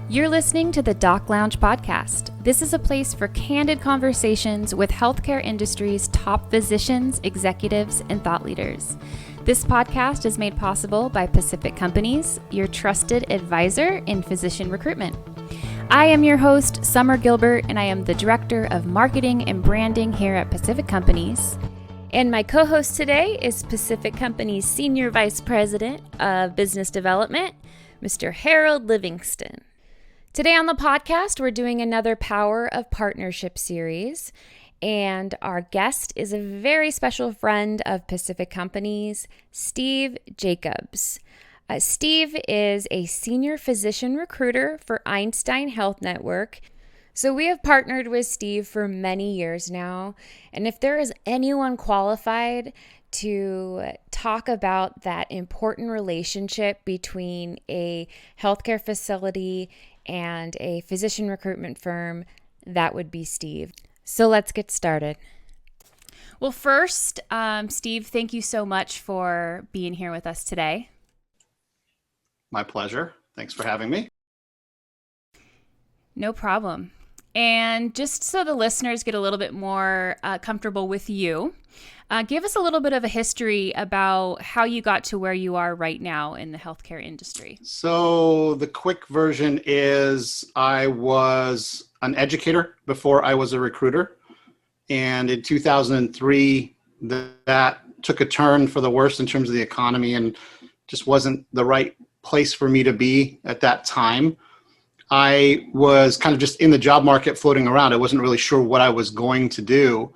You're listening to the Doc Lounge podcast. This is a place for candid conversations with healthcare industry's top physicians, executives, and thought leaders. This podcast is made possible by Pacific Companies, your trusted advisor in physician recruitment. I am your host, Summer Gilbert, and I am the Director of Marketing and Branding here at Pacific Companies. And my co-host today is Pacific Companies Senior Vice President of Business Development, Mr. Harold Livingston. Today on the podcast, we're doing another Power of Partnership series, and our guest is a very special friend of Pacific Companies, Steve Jacobs. Steve is a senior physician recruiter for Einstein Health Network. So we have partnered with Steve for many years now, and if there is anyone qualified to talk about that important relationship between a healthcare facility and a physician recruitment firm, that would be Steve. So let's get started. Well, first, Steve, thank you so much for being here with us today. My pleasure. Thanks for having me. No problem. And just so the listeners get a little bit more comfortable with you, give us a little bit of a history about how you got to where you are right now in the healthcare industry. So the quick version is I was an educator before I was a recruiter. And in 2003, that took a turn for the worse in terms of the economy and just wasn't the right place for me to be at that time. I was kind of just in the job market floating around. I wasn't really sure what I was going to do.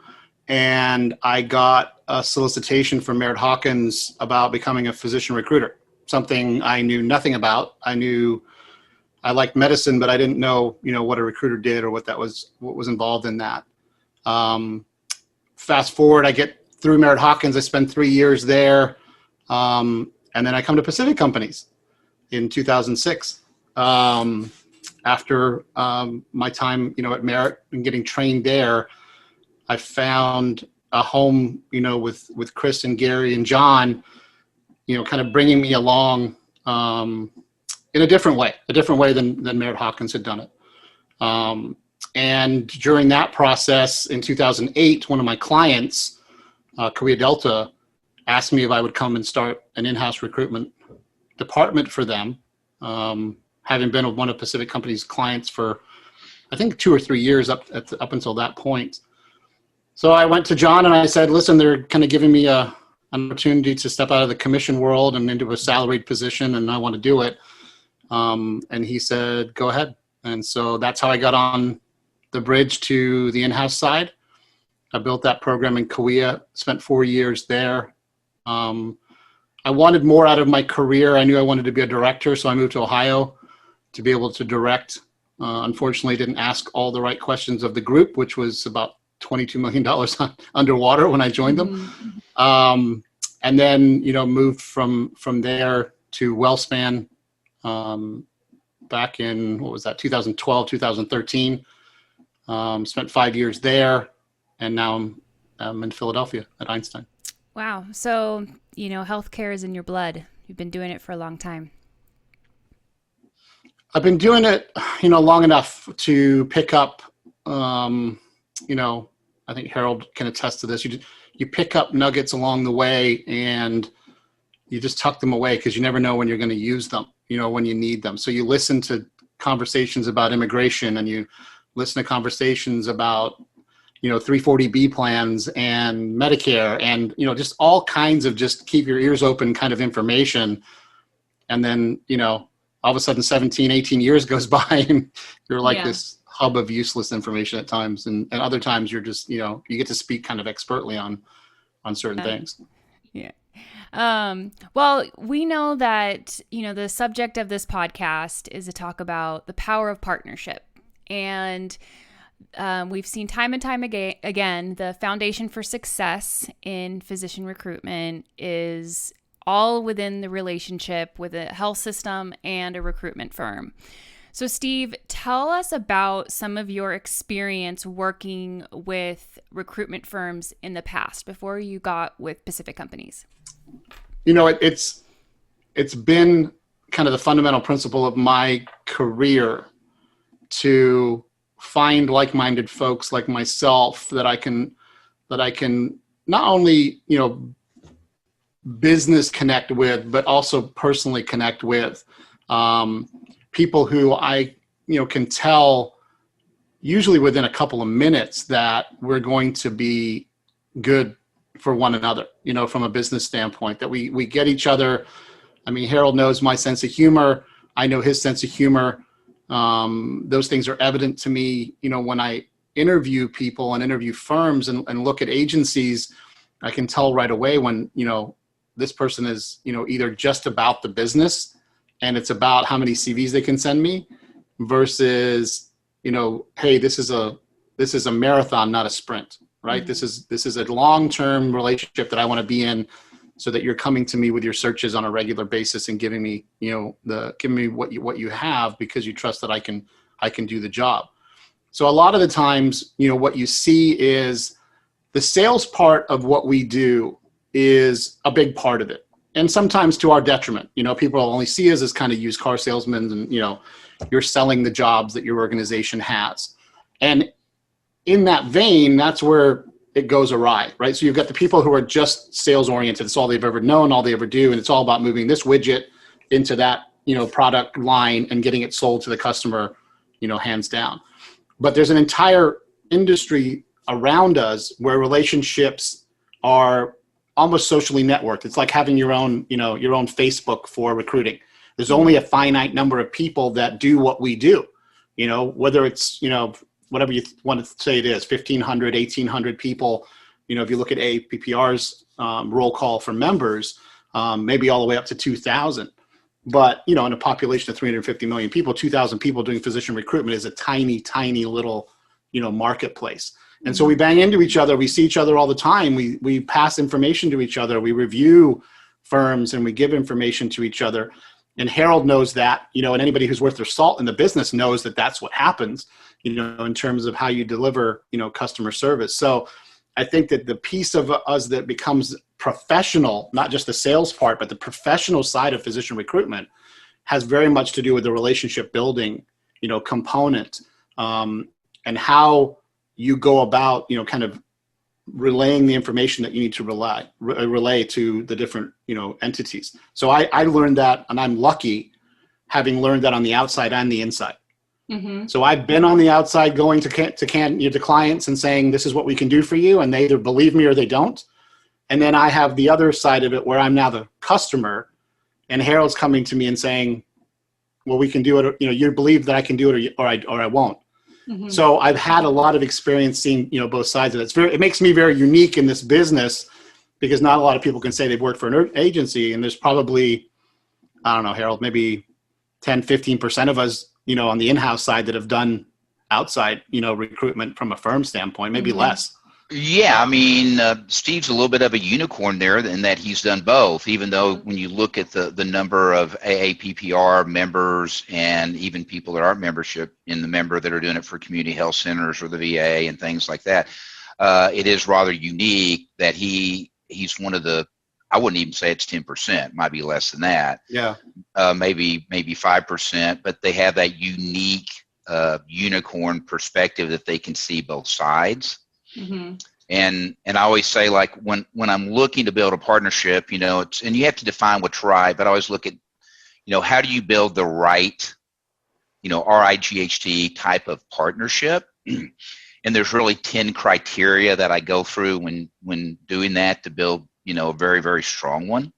And I got a solicitation from Merritt Hawkins about becoming a physician recruiter, something I knew nothing about. I knew I liked medicine, but I didn't know, what a recruiter did or what was involved in that. Fast forward, I get through Merritt Hawkins. I spend 3 years there. And then I come to Pacific Companies in 2006. After my time, at Merritt and getting trained there, I found a home, with Chris and Gary and John, kind of bringing me along in a different way than Merritt Hawkins had done it. And during that process in 2008, one of my clients, Korea Delta, asked me if I would come and start an in-house recruitment department for them. Having been one of Pacific Company's clients for, I think, 2 or 3 years up until that point. So I went to John and I said, listen, they're kind of giving me an opportunity to step out of the commission world and into a salaried position, and I want to do it. And he said, go ahead. And so that's how I got on the bridge to the in-house side. I built that program in Korea, spent 4 years there. I wanted more out of my career. I knew I wanted to be a director, so I moved to Ohio to be able to direct. Unfortunately, didn't ask all the right questions of the group, which was about $22 million underwater when I joined them. And then, moved from there to WellSpan back in, 2012, 2013. Spent 5 years there, and now I'm in Philadelphia at Einstein. Wow. So, healthcare is in your blood. You've been doing it for a long time. I've been doing it, long enough to pick up, I think Harold can attest to this. You pick up nuggets along the way and you just tuck them away because you never know when you're going to use them, when you need them. So you listen to conversations about immigration and you listen to conversations about, 340B plans and Medicare and, just all kinds of just keep your ears open kind of information. And then, all of a sudden 17, 18 years goes by and you're like this hub of useless information at times. And other times you're just, you get to speak kind of expertly on certain things. Yeah. Well, we know that, the subject of this podcast is to talk about the power of partnership. And we've seen time and time again, the foundation for success in physician recruitment is all within the relationship with a health system and a recruitment firm. So Steve, tell us about some of your experience working with recruitment firms in the past before you got with Pacific Companies. It's been kind of the fundamental principle of my career to find like-minded folks like myself that I can not only, business connect with, but also personally connect with, people who I, can tell usually within a couple of minutes that we're going to be good for one another, from a business standpoint, that we get each other. I mean, Harold knows my sense of humor. I know his sense of humor. Those things are evident to me, when I interview people and interview firms and look at agencies. I can tell right away when, this person is, either just about the business and it's about how many CVs they can send me versus, hey, this is a marathon, not a sprint, right? Mm-hmm. This is a long-term relationship that I want to be in, so that you're coming to me with your searches on a regular basis and giving me, giving me what you have, because you trust that I can do the job. So a lot of the times, what you see is the sales part of what we do is a big part of it. And sometimes to our detriment. People only see us as kind of used car salesmen, and, you're selling the jobs that your organization has. And in that vein, that's where it goes awry, right? So you've got the people who are just sales oriented. It's all they've ever known, all they ever do. And it's all about moving this widget into that, product line and getting it sold to the customer, hands down. But there's an entire industry around us where relationships are almost socially networked. It's like having your own Facebook for recruiting. There's only a finite number of people that do what we do, whether it's, whatever you want to say it is, 1,500, 1,800 people. If you look at APPR's roll call for members, maybe all the way up to 2,000. But, in a population of 350 million people, 2,000 people doing physician recruitment is a tiny, tiny little, marketplace. And so we bang into each other. We see each other all the time. We pass information to each other. We review firms and we give information to each other. And Harold knows that, and anybody who's worth their salt in the business knows that that's what happens, in terms of how you deliver, customer service. So I think that the piece of us that becomes professional, not just the sales part, but the professional side of physician recruitment, has very much to do with the relationship building, component, and how you go about, kind of relaying the information that you need to relay to the different, entities. So I learned that, and I'm lucky having learned that on the outside and the inside. Mm-hmm. So I've been on the outside going to clients and saying, this is what we can do for you. And they either believe me or they don't. And then I have the other side of it where I'm now the customer, and Harold's coming to me and saying, well, we can do it. You believe that I can do it or I won't. Mm-hmm. So I've had a lot of experience seeing, both sides of it. It makes me very unique in this business, because not a lot of people can say they've worked for an agency. And there's probably, I don't know, Harold, maybe 10, 15% of us, on the in-house side that have done outside, recruitment from a firm standpoint, maybe mm-hmm. less. Yeah, I mean, Steve's a little bit of a unicorn there in that he's done both, even though when you look at the number of AAPPR members and even people that aren't membership in the member that are doing it for community health centers or the VA and things like that, it is rather unique that he's one of the, I wouldn't even say it's 10%, might be less than that. Yeah. Maybe 5%, but they have that unique unicorn perspective that they can see both sides. Mm-hmm. And I always say, like, when I'm looking to build a partnership, it's, and you have to define what's right, but I always look at, how do you build the right, RIGHT type of partnership? And there's really 10 criteria that I go through when doing that to build, a very, very strong one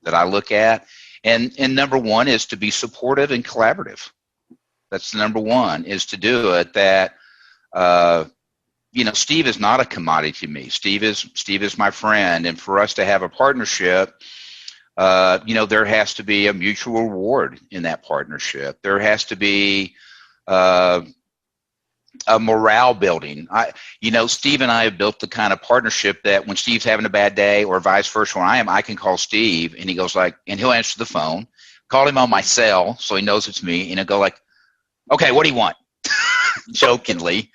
that I look at. And number one is to be supportive and collaborative. That's the number one, is to do it that, Steve is not a commodity to me. Steve is my friend. And for us to have a partnership, there has to be a mutual reward in that partnership. There has to be a morale building. Steve and I have built the kind of partnership that when Steve's having a bad day or vice versa, when I can call Steve and he goes and he'll answer the phone, call him on my cell so he knows it's me, and he'll go like, okay, what do you want? Jokingly.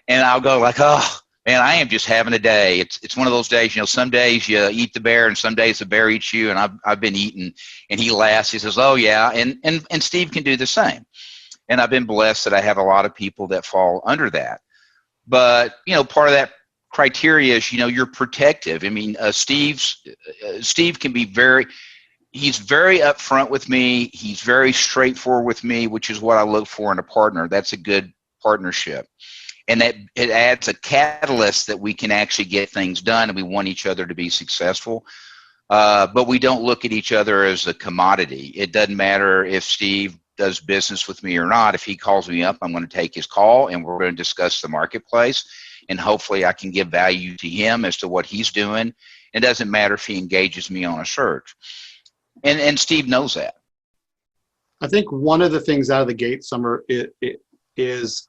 And I'll go like, oh, man, I am just having a day. It's one of those days, some days you eat the bear and some days the bear eats you, and I've been eating. And he laughs. He says, oh, yeah. And Steve can do the same. And I've been blessed that I have a lot of people that fall under that. But, part of that criteria is, you're protective. I mean, Steve can be he's very upfront with me. He's very straightforward with me, which is what I look for in a partner. That's a good partnership. And that it adds a catalyst that we can actually get things done, and we want each other to be successful. But we don't look at each other as a commodity. It doesn't matter if Steve does business with me or not. If he calls me up, I'm going to take his call, and we're going to discuss the marketplace. And hopefully I can give value to him as to what he's doing. It doesn't matter if he engages me on a search. And Steve knows that. I think one of the things out of the gate, Summer, is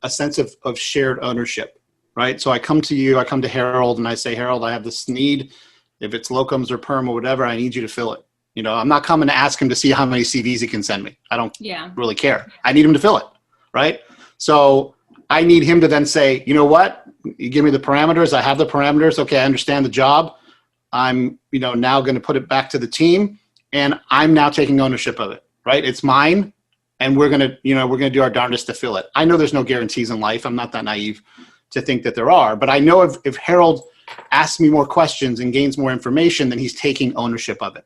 a sense of shared ownership, right? So I come to Harold, and I say, Harold, I have this need. If it's locums or perm or whatever, I need you to fill it. I'm not coming to ask him to see how many CVs he can send me. I don't really care. I need him to fill it, right? So I need him to then say, you know what? You give me the parameters. I have the parameters. Okay, I understand the job. I'm, now going to put it back to the team, and I'm now taking ownership of it, right? It's mine, and we're going to do our darndest to fill it. I know there's no guarantees in life. I'm not that naive to think that there are, but I know if Harold asks me more questions and gains more information, then he's taking ownership of it.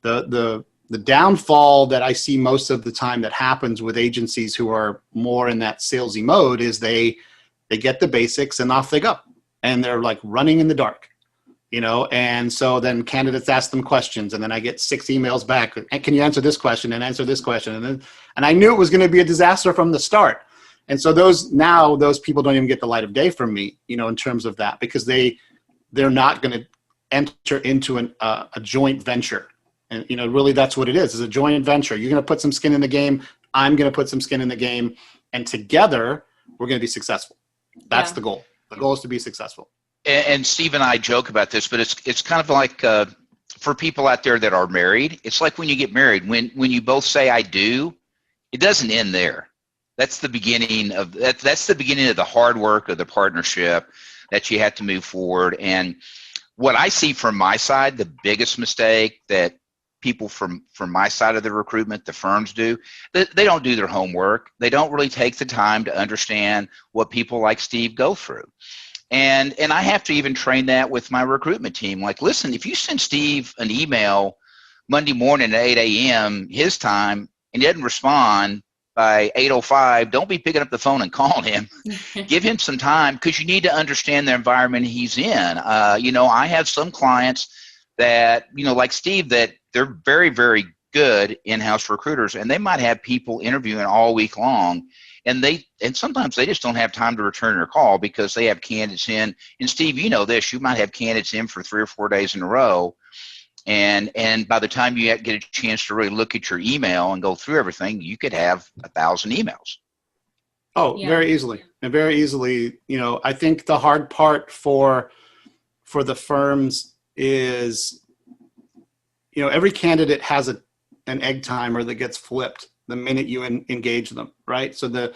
The downfall that I see most of the time that happens with agencies who are more in that salesy mode is they get the basics and off they go, and they're like running in the dark, and so then candidates ask them questions, and then I get 6 emails back. Can you answer this question and answer this question? And I knew it was going to be a disaster from the start. And so those people don't even get the light of day from me, in terms of that, because they're not going to enter into a joint venture. And, really that's what it is a joint venture. You're going to put some skin in the game. I'm going to put some skin in the game. And together we're going to be successful. That's the goal. The goal is to be successful. And Steve and I joke about this, but it's kind of like for people out there that are married, it's like when you get married, when you both say I do, it doesn't end there. That's the beginning of that's the beginning of the hard work of the partnership that you have to move forward. And what I see from my side, the biggest mistake that people from my side of the recruitment, the firms do, they don't do their homework. They don't really take the time to understand what people like Steve go through. And I have to even train that with my recruitment team. Like, listen, if you send Steve an email Monday morning at 8 a.m. his time and he doesn't respond by 8:05, don't be picking up the phone and calling him. Give him some time, because you need to understand the environment he's in. I have some clients that, like Steve, that they're very, very good in-house recruiters, and they might have people interviewing all week long, and sometimes they just don't have time to return your call because they have candidates in. And Steve, you know this, you might have candidates in for 3 or 4 days in a row. And by the time you get a chance to really look at your email and go through everything, you could have 1,000 emails. Oh, yeah. Very easily. And very easily. I think the hard part for the firms is, every candidate has an egg timer that gets flipped the minute you engage them, right? So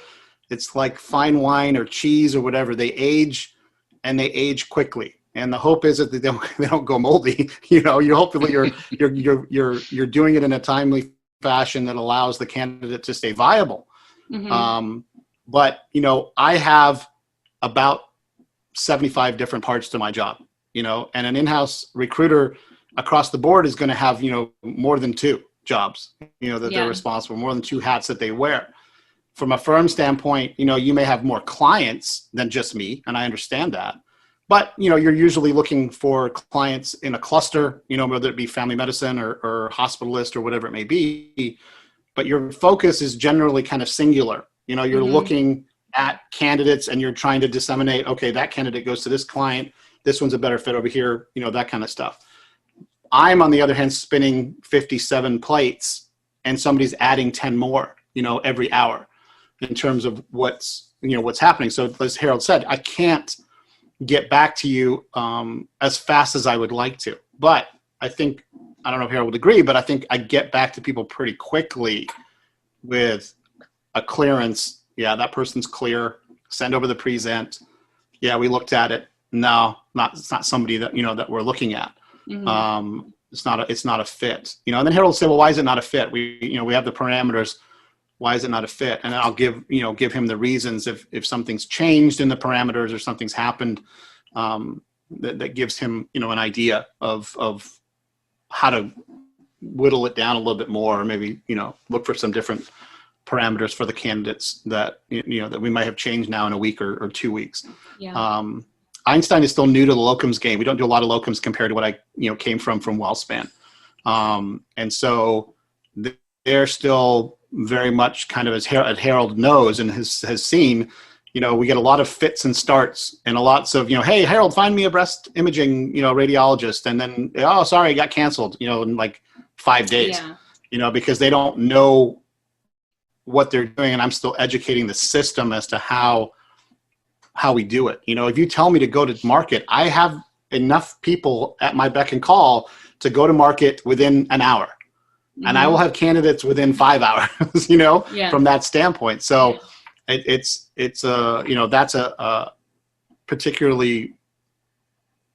it's like fine wine or cheese or whatever. They age, and they age quickly. And the hope is that they don't go moldy. Hopefully you're doing it in a timely fashion that allows the candidate to stay viable. Mm-hmm. But I have about 75 different parts to my job. And an in-house recruiter across the board is going to have more than 2 jobs. They're responsible, more than 2 hats that they wear. From a firm standpoint, you may have more clients than just me, and I understand that. But, you're usually looking for clients in a cluster, whether it be family medicine or hospitalist or whatever it may be. But your focus is generally kind of singular. You're mm-hmm. looking at candidates, and you're trying to disseminate, okay, that candidate goes to this client. This one's a better fit over here, that kind of stuff. I'm, on the other hand, spinning 57 plates, and somebody's adding 10 more, every hour in terms of what's happening. So as Harold said, I can't get back to you as fast as I would like to. But I don't know if Harold would agree, but I think I get back to people pretty quickly with a clearance. Yeah, that person's clear. Send over the present. Yeah, we looked at it. No, it's not somebody that, that we're looking at. Mm-hmm. It's not a fit. And then Harold said, well, why is it not a fit? We have the parameters. Why is it not a fit? And I'll give him the reasons if something's changed in the parameters or something's happened, that gives him, an idea of how to whittle it down a little bit more, or maybe, look for some different parameters for the candidates that, that we might have changed now in a week or 2 weeks. Yeah. Einstein is still new to the locums game. We don't do a lot of locums compared to what I, came from WellSpan. And so they're still very much kind of, as Harold knows and has seen, we get a lot of fits and starts and lots of, hey, Harold, find me a breast imaging, radiologist. And then, oh, sorry, it got canceled, in like 5 days, because they don't know what they're doing. And I'm still educating the system as to how we do it. If you tell me to go to market, I have enough people at my beck and call to go to market within an hour. And I will have candidates within 5 hours, from that standpoint. So it's that's a particularly,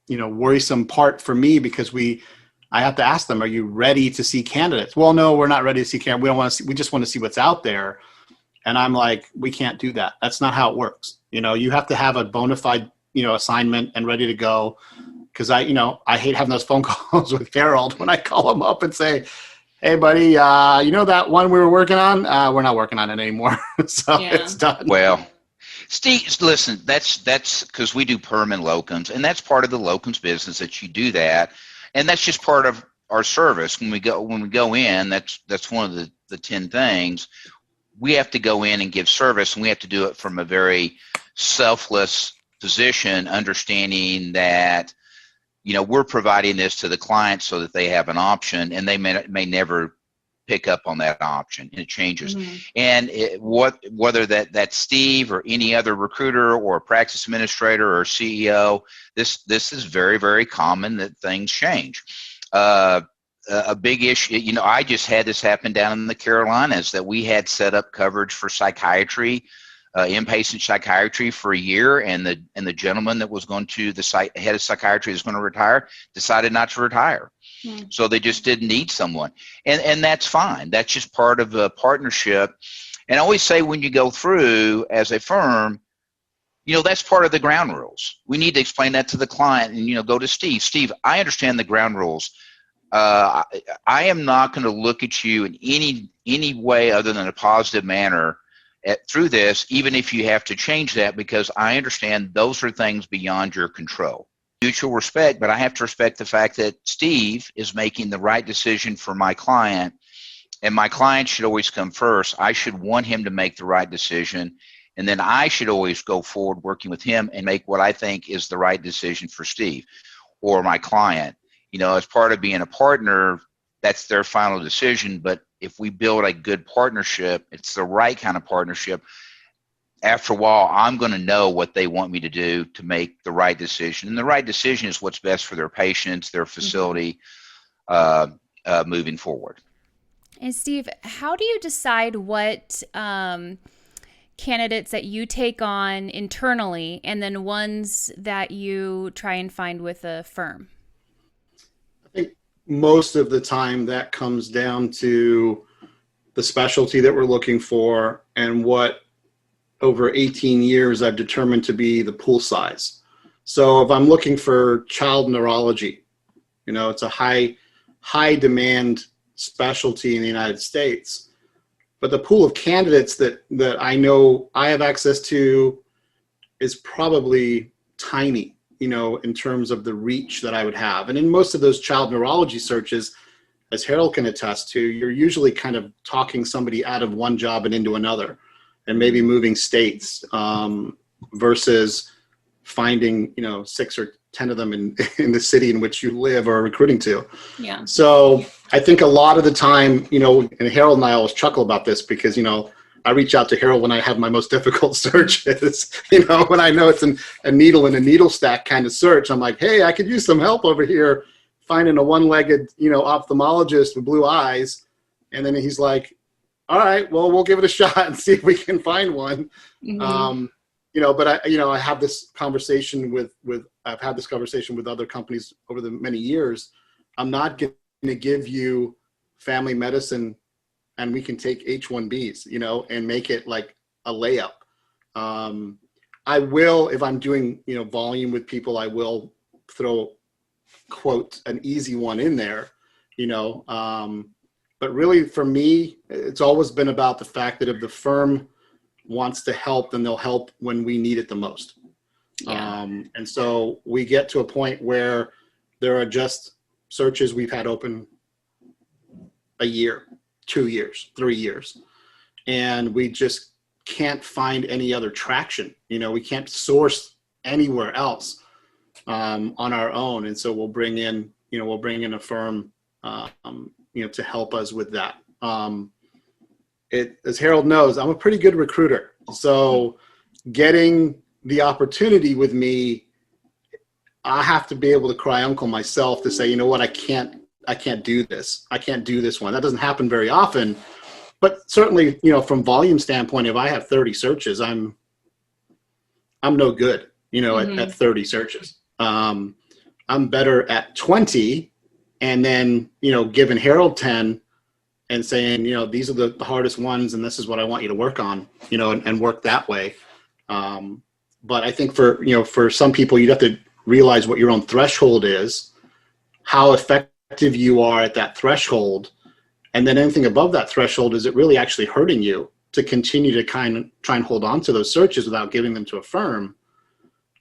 worrisome part for me, because I have to ask them, are you ready to see candidates? Well, no, we're not ready to see candidates. We don't want to see, we just want to see what's out there. And I'm like, we can't do that. That's not how it works. You have to have a bona fide, assignment and ready to go. Cause I hate having those phone calls with Harold when I call him up and say, hey buddy, that one we were working on, we're not working on it anymore. So it's done. Well, Steve, listen, that's because we do perm and locums, and that's part of the locums business that you do that. And that's just part of our service. When we go in, that's one of the 10 things. We have to go in and give service, and we have to do it from a very selfless position, understanding that, we're providing this to the client so that they have an option, and they may never pick up on that option, and it changes. And whether that's Steve or any other recruiter or practice administrator or CEO, this is very, very common that things change. A big issue, I just had this happen down in the Carolinas, that we had set up coverage for psychiatry, inpatient psychiatry for a year, and the gentleman that was going to the head of psychiatry is going to retire, decided not to retire. So they just didn't need someone, and that's fine. That's just part of a partnership. And I always say, when you go through as a firm, that's part of the ground rules. We need to explain that to the client, and go to Steve. Steve, I understand the ground rules. I am not going to look at you in any way other than a positive manner through this, even if you have to change that, because I understand those are things beyond your control. Mutual respect, but I have to respect the fact that Steve is making the right decision for my client, and my client should always come first. I should want him to make the right decision, and then I should always go forward working with him and make what I think is the right decision for Steve or my client. As part of being a partner, that's their final decision. But if we build a good partnership, it's the right kind of partnership. After a while, I'm going to know what they want me to do to make the right decision. And the right decision is what's best for their patients, their facility, moving forward. And Steve, how do you decide what candidates that you take on internally and then ones that you try and find with a firm? I think most of the time that comes down to the specialty that we're looking for and what over 18 years I've determined to be the pool size. So if I'm looking for child neurology, it's a high demand specialty in the United States, but the pool of candidates that I know I have access to is probably tiny, in terms of the reach that I would have. And in most of those child neurology searches, as Harold can attest to, you're usually kind of talking somebody out of one job and into another, and maybe moving states, versus finding 6 or 10 of them in the city in which you live or are recruiting to. Yeah. So I think a lot of the time, and Harold and I always chuckle about this because I reach out to Harold when I have my most difficult searches. When I know it's a needle in a needle stack kind of search, I'm like, hey, I could use some help over here finding a one-legged ophthalmologist with blue eyes. And then he's like, all right, well, we'll give it a shot and see if we can find one. But I have this conversation I've had this conversation with other companies over the many years. I'm not going to give you family medicine and we can take H-1Bs, you know, and make it like a layup. I will, if I'm doing, you know, volume with people, I will throw, quote, an easy one in there, you know. But really for me, it's always been about the fact that if the firm wants to help, then they'll help when we need it the most. Yeah. And so we get to a point where there are just searches we've had open a year, 2 years, 3 years, and we just can't find any other traction. You know, we can't source anywhere else on our own. And so we'll bring in a firm, you know, to help us with that. As Harold knows, I'm a pretty good recruiter. So getting the opportunity with me, I have to be able to cry uncle myself to say, you know what, I can't do this. I can't do this one. That doesn't happen very often. But certainly, you know, from volume standpoint, if I have 30 searches, I'm no good, you know, at 30 searches. I'm better at 20, and then, you know, giving Harold 10 and saying, you know, these are the hardest ones, and this is what I want you to work on, you know, and work that way. But I think for some people, you'd have to realize what your own threshold is, how effective you are at that threshold. And then anything above that threshold, is it really actually hurting you to continue to kind of try and hold on to those searches without giving them to a firm,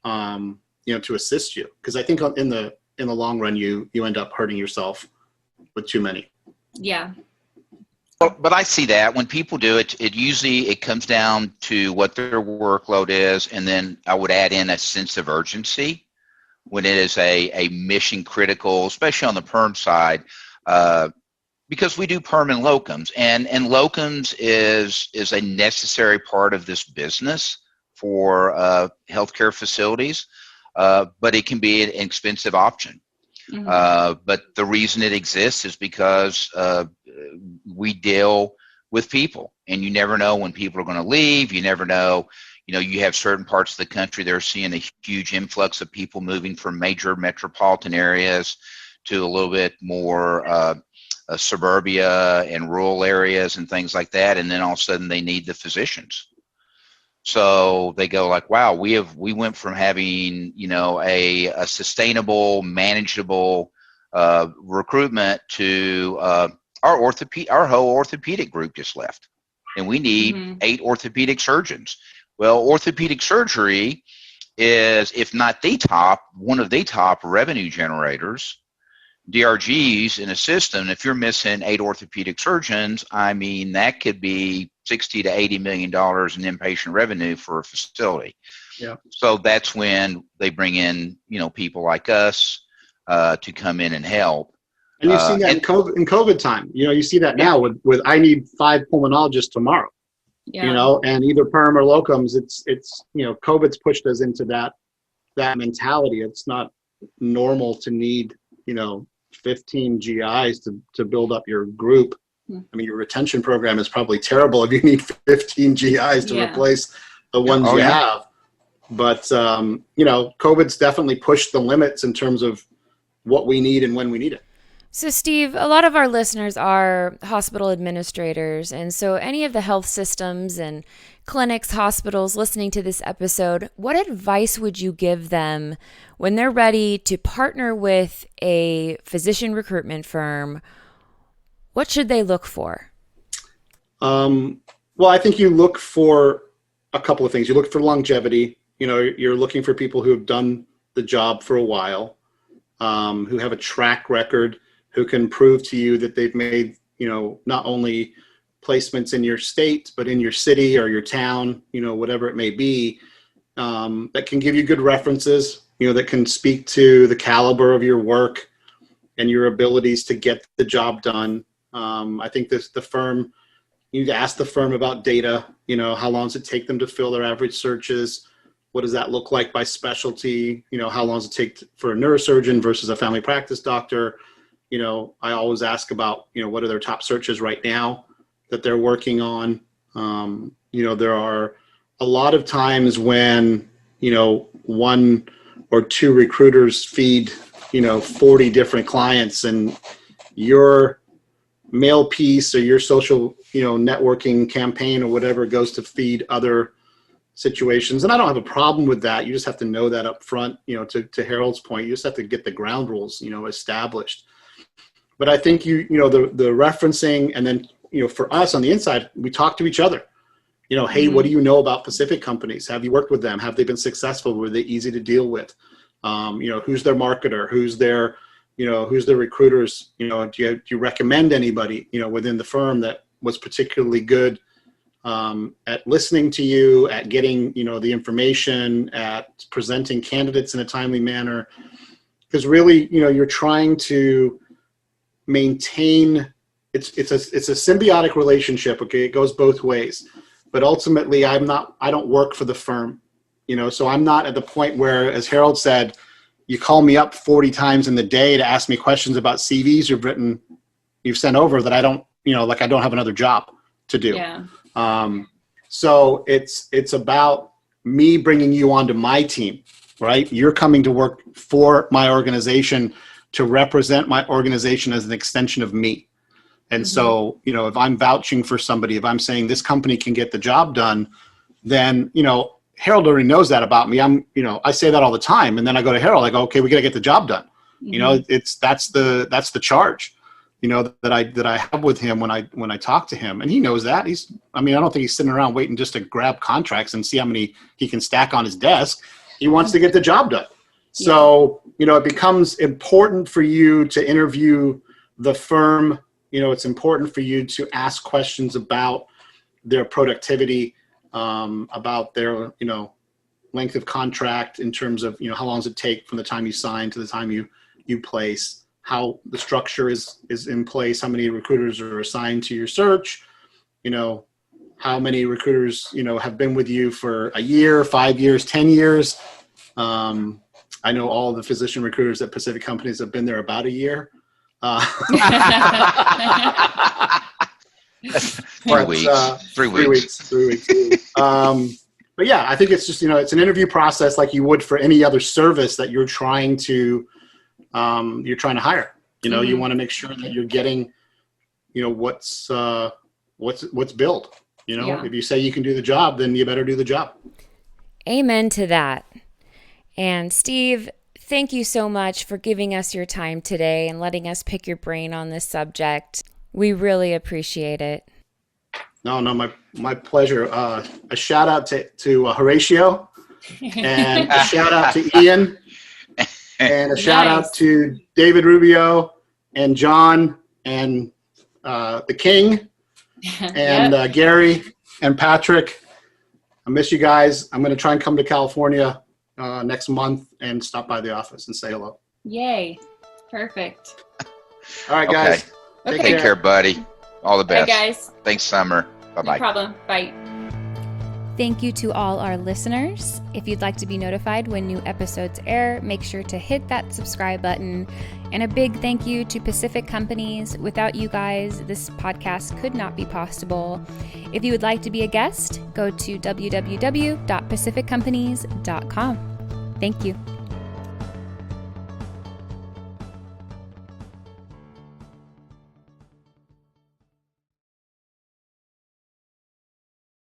you know, to assist you? Because I think in the long run, you end up hurting yourself with too many. Yeah. But I see that when people do it, it usually comes down to what their workload is, and then I would add in a sense of urgency when it is a mission critical, especially on the perm side, because we do perm and locums, and locums is a necessary part of this business for healthcare facilities, but it can be an expensive option. But the reason it exists is because we deal with people, and you never know when people are going to leave. You never know. You know, you have certain parts of the country that are seeing a huge influx of people moving from major metropolitan areas to a little bit more suburbia and rural areas and things like that. And then all of a sudden they need the physicians. So they go like, wow, we went from having, you know, a sustainable, manageable recruitment to our whole orthopedic group just left, and we need 8 orthopedic surgeons. Well, orthopedic surgery is, if not the top, one of the top revenue generators. DRGs in a system, if you're missing 8 orthopedic surgeons, I mean, that could be $60 to $80 million in inpatient revenue for a facility. Yeah. So that's when they bring in, you know, people like us to come in and help. And you've seen that in COVID time. You know, you see that now with I need 5 pulmonologists tomorrow. Yeah. You know, and either perm or locums. It's you know, COVID's pushed us into that mentality. It's not normal to need, you know, 15 GIs to build up your group. I mean, your retention program is probably terrible if you need 15 GIs to replace the ones you have. But, you know, COVID's definitely pushed the limits in terms of what we need and when we need it. So, Steve, a lot of our listeners are hospital administrators, and so any of the health systems and clinics, hospitals listening to this episode, what advice would you give them when they're ready to partner with a physician recruitment firm? What should they look for? Well, I think you look for a couple of things. You look for longevity. You know, you're looking for people who have done the job for a while, who have a track record, who can prove to you that they've made, you know, not only placements in your state, but in your city or your town, you know, whatever it may be, that can give you good references, you know, that can speak to the caliber of your work and your abilities to get the job done. I think the firm, you need to ask the firm about data, you know, how long does it take them to fill their average searches? What does that look like by specialty? You know, how long does it take for a neurosurgeon versus a family practice doctor? You know, I always ask about, you know, what are their top searches right now that they're working on. You know, there are a lot of times when, you know, 1 or 2 recruiters feed, you know, 40 different clients, and you're mail piece or your social, networking campaign or whatever goes to feed other situations. And I don't have a problem with that. You just have to know that up front, to Harold's point, you just have to get the ground rules, established. But I think the referencing, and then, for us on the inside, we talk to each other, hey, what do you know about Pacific companies? Have you worked with them? Have they been successful? Were they easy to deal with? Who's their marketer? Who's their recruiters? Do you recommend anybody, within the firm that was particularly good at listening to you, at getting, the information, at presenting candidates in a timely manner? Because really, you're trying to maintain, it's a symbiotic relationship. Okay. It goes both ways, but ultimately I don't work for the firm, so I'm not at the point where, as Harold said, you call me up 40 times in the day to ask me questions about CVs you've sent over that I don't, I don't have another job to do. Yeah. So it's about me bringing you onto my team, right? You're coming to work for my organization to represent my organization as an extension of me. And so, if I'm vouching for somebody, if I'm saying this company can get the job done, then, Harold already knows that about me. I say that all the time. And then I go to Harold, I go, okay, we got to get the job done. That's the charge, that I have with him when I talk to him, and he knows that. I don't think he's sitting around waiting just to grab contracts and see how many he can stack on his desk. He wants to get the job done. Yeah. So, it becomes important for you to interview the firm. It's important for you to ask questions about their productivity, about their, length of contract in terms of, how long does it take from the time you sign to the time you place, how the structure is in place, how many recruiters are assigned to your search, how many recruiters, have been with you for a year, 5 years, 10 years. I know all the physician recruiters at Pacific companies have been there about a year. 3 weeks. 3 weeks. But yeah, I think it's just, it's an interview process like you would for any other service that you're trying to hire. You want to make sure that you're getting, what's billed. If you say you can do the job, then you better do the job. Amen to that. And Steve, thank you so much for giving us your time today and letting us pick your brain on this subject. We really appreciate it. No, my pleasure. A shout out to Horatio, and a shout out to Ian, and a shout out to David Rubio and John and the King and Gary and Patrick. I miss you guys. I'm going to try and come to California next month and stop by the office and say hello. Yay. Perfect. All right, guys. Okay. Take care, buddy. All the best. Bye, guys. Thanks, Summer. Bye-bye. No problem. Bye. Thank you to all our listeners. If you'd like to be notified when new episodes air, make sure to hit that subscribe button. And a big thank you to Pacific Companies. Without you guys, this podcast could not be possible. If you would like to be a guest, go to www.pacificcompanies.com. Thank you.